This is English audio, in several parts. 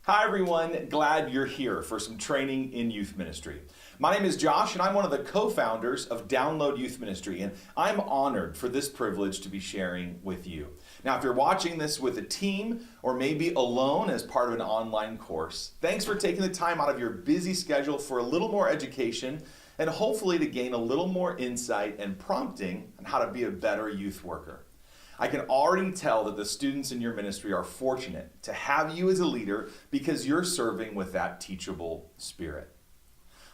Hi everyone, glad you're here for some training in youth ministry. My name is Josh and I'm one of the co-founders of Download Youth Ministry, and I'm honored for this privilege to be sharing with you. Now, if you're watching this with a team or maybe alone as part of an online course, thanks for taking the time out of your busy schedule for a little more education and hopefully to gain a little more insight and prompting on how to be a better youth worker. I can already tell that the students in your ministry are fortunate to have you as a leader because you're serving with that teachable spirit.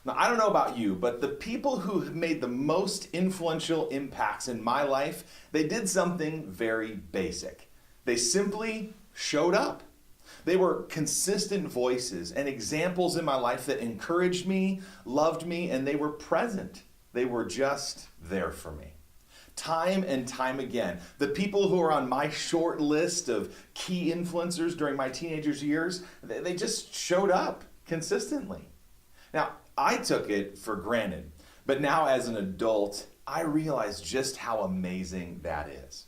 Now, I don't know about you, but the people who have made the most influential impacts in my life, they did something very basic. They simply showed up. They were consistent voices and examples in my life that encouraged me, loved me, and they were present. They were just there for me. Time and time again, the people who are on my short list of key influencers during my teenagers' years, they just showed up consistently. Now, I took it for granted, but now as an adult, I realize just how amazing that is.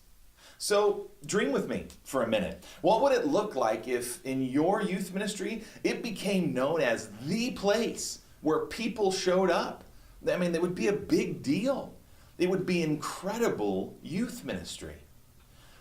So dream with me for a minute. What would it look like if in your youth ministry, it became known as the place where people showed up? I mean, it would be a big deal. It would be incredible youth ministry.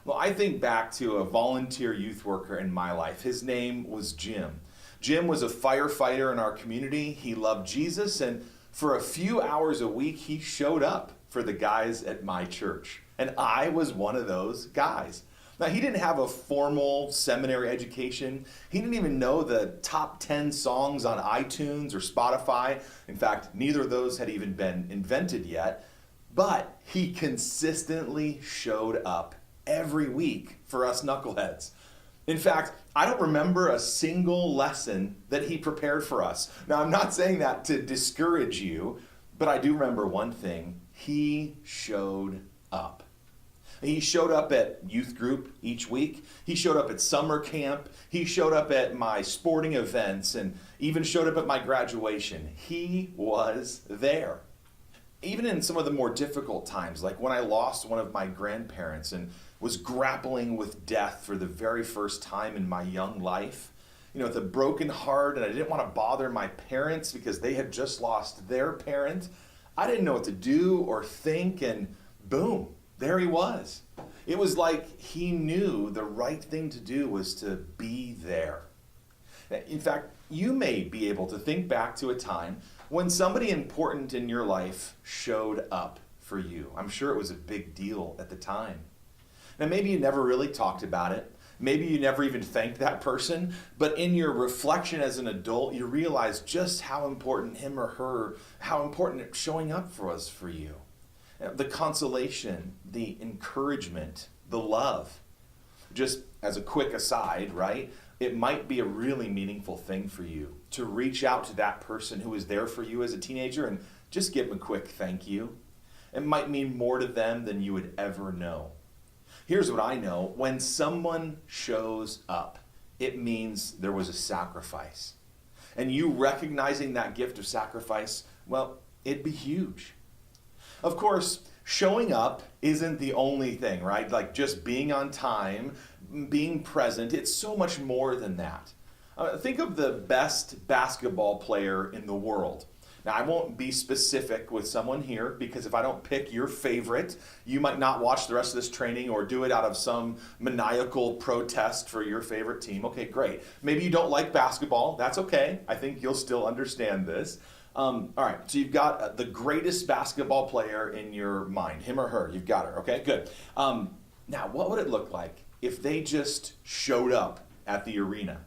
Well, I think back to a volunteer youth worker in my life. His name was Jim. Jim was a firefighter in our community. He loved Jesus, and for a few hours a week, he showed up for the guys at my church. And I was one of those guys. Now, he didn't have a formal seminary education. He didn't even know the top 10 songs on iTunes or Spotify. In fact, neither of those had even been invented yet. But he consistently showed up every week for us knuckleheads. In fact, I don't remember a single lesson that he prepared for us. Now, I'm not saying that to discourage you, but I do remember one thing. He showed up. He showed up at youth group each week. He showed up at summer camp. He showed up at my sporting events and even showed up at my graduation. He was there. Even in some of the more difficult times, like when I lost one of my grandparents and was grappling with death for the very first time in my young life, with a broken heart, and I didn't want to bother my parents because they had just lost their parent. I didn't know what to do or think, and boom, there he was. It was like he knew the right thing to do was to be there. In fact, you may be able to think back to a time when somebody important in your life showed up for you. I'm sure it was a big deal at the time. Now, maybe you never really talked about it. Maybe you never even thanked that person, but in your reflection as an adult, you realize just how important him or her, how important showing up was for you. The consolation, the encouragement, the love. Just as a quick aside, right? It might be a really meaningful thing for you to reach out to that person who was there for you as a teenager and just give them a quick thank you. It might mean more to them than you would ever know. Here's what I know. When someone shows up, it means there was a sacrifice. And you recognizing that gift of sacrifice, well, it'd be huge. Of course, showing up isn't the only thing, right? Like just being on time, being present, it's so much more than that. Think of the best basketball player in the world. Now, I won't be specific with someone here because if I don't pick your favorite, you might not watch the rest of this training or do it out of some maniacal protest for your favorite team. Okay, great. Maybe you don't like basketball. That's okay. I think you'll still understand this. All right, so you've got the greatest basketball player in your mind, him or her. You've got her, okay, good. Now, what would it look like if they just showed up at the arena?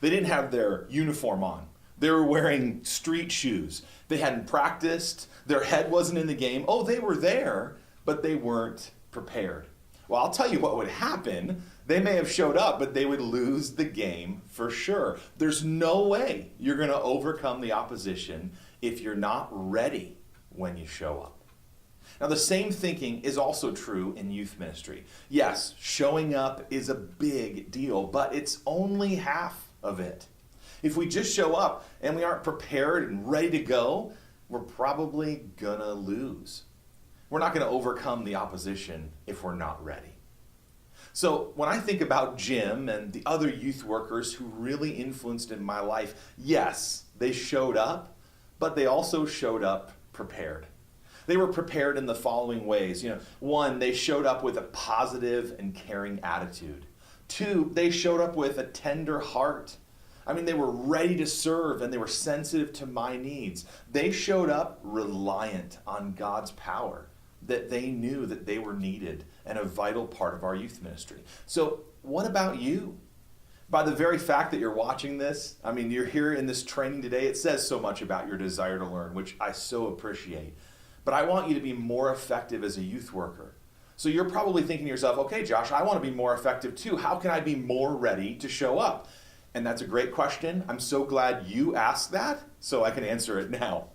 They didn't have their uniform on. They were wearing street shoes. They hadn't practiced. Their head wasn't in the game. Oh, they were there, but they weren't prepared. Well, I'll tell you what would happen. They may have showed up, but they would lose the game for sure. There's no way you're going to overcome the opposition if you're not ready when you show up. Now, the same thinking is also true in youth ministry. Yes, showing up is a big deal, but it's only half of it. If we just show up and we aren't prepared and ready to go, we're probably gonna lose. We're not going to overcome the opposition if we're not ready. So when I think about Jim and the other youth workers who really influenced in my life, yes, they showed up, but they also showed up prepared. They were prepared in the following ways. One, they showed up with a positive and caring attitude. Two, they showed up with a tender heart. They were ready to serve and they were sensitive to my needs. They showed up reliant on God's power, that they knew that they were needed and a vital part of our youth ministry. So what about you? By the very fact that you're watching this, you're here in this training today, it says so much about your desire to learn, which I so appreciate. But I want you to be more effective as a youth worker. So you're probably thinking to yourself, okay, Josh, I want to be more effective too. How can I be more ready to show up? And that's a great question. I'm so glad you asked that, so I can answer it now.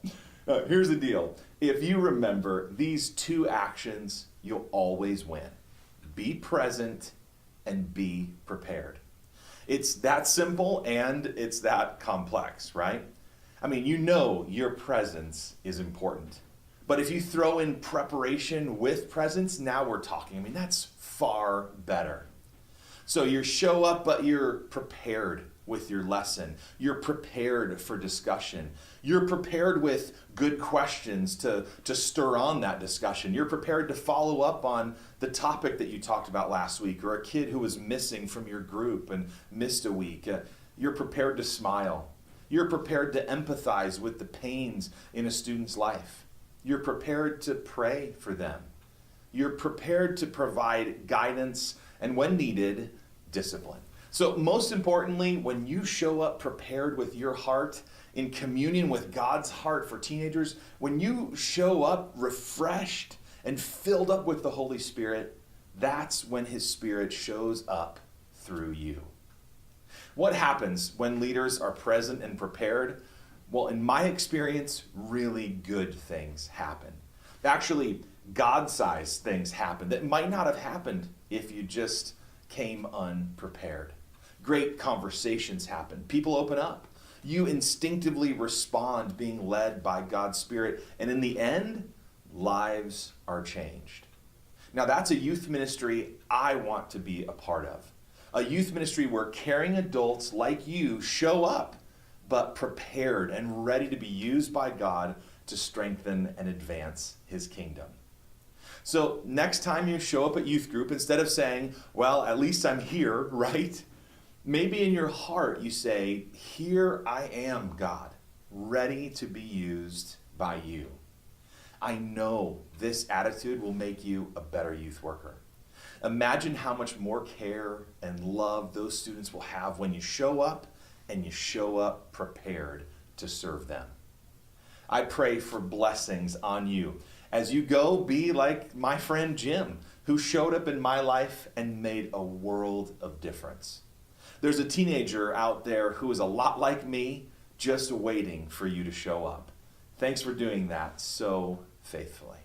Here's the deal. If you remember these two actions, you'll always win. Be present and be prepared. It's that simple and it's that complex, right? Your presence is important. But if you throw in preparation with presence, now we're talking. That's far better. So you show up, but you're prepared with your lesson. You're prepared for discussion. You're prepared with good questions to stir on that discussion. You're prepared to follow up on the topic that you talked about last week, or a kid who was missing from your group and missed a week. You're prepared to smile. You're prepared to empathize with the pains in a student's life. You're prepared to pray for them. You're prepared to provide guidance and, when needed, discipline. So most importantly, when you show up prepared with your heart, in communion with God's heart for teenagers, when you show up refreshed and filled up with the Holy Spirit, that's when His Spirit shows up through you. What happens when leaders are present and prepared? Well, in my experience, really good things happen. Actually, God-sized things happen that might not have happened if you just came unprepared. Great conversations happen. People open up. You instinctively respond being led by God's Spirit. And in the end, lives are changed. Now, that's a youth ministry I want to be a part of. A youth ministry where caring adults like you show up, but prepared and ready to be used by God to strengthen and advance His kingdom. So next time you show up at youth group, instead of saying, well, at least I'm here, right? Maybe in your heart you say, here I am, God, ready to be used by you. I know this attitude will make you a better youth worker. Imagine how much more care and love those students will have when you show up and you show up prepared to serve them. I pray for blessings on you. As you go, be like my friend Jim, who showed up in my life and made a world of difference. There's a teenager out there who is a lot like me, just waiting for you to show up. Thanks for doing that so faithfully.